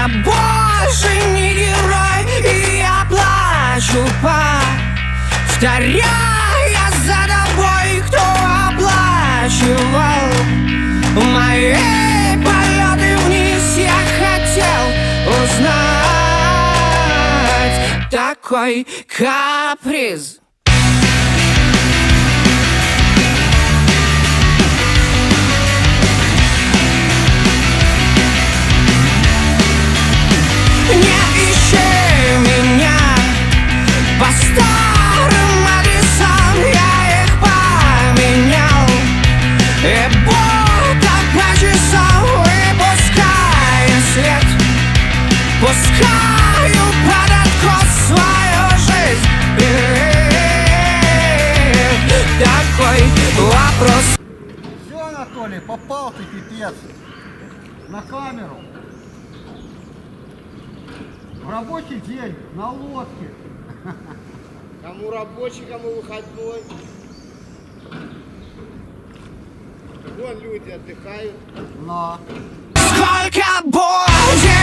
Я больше не герой, и я плачу, повторяя за тобой, кто оплачивал мои полеты вниз. Я хотел узнать такой каприз. Не ищи меня по старым адресам, я их поменял, и будто по часам выпуская свет, пускаю под откос свою жизнь. Такой вопрос. Все, Анатолий, попал ты, пипец. На камеру. В рабочий день, на лодке. Кому рабочий, кому выходной. Вон люди отдыхают. На. Сколько будет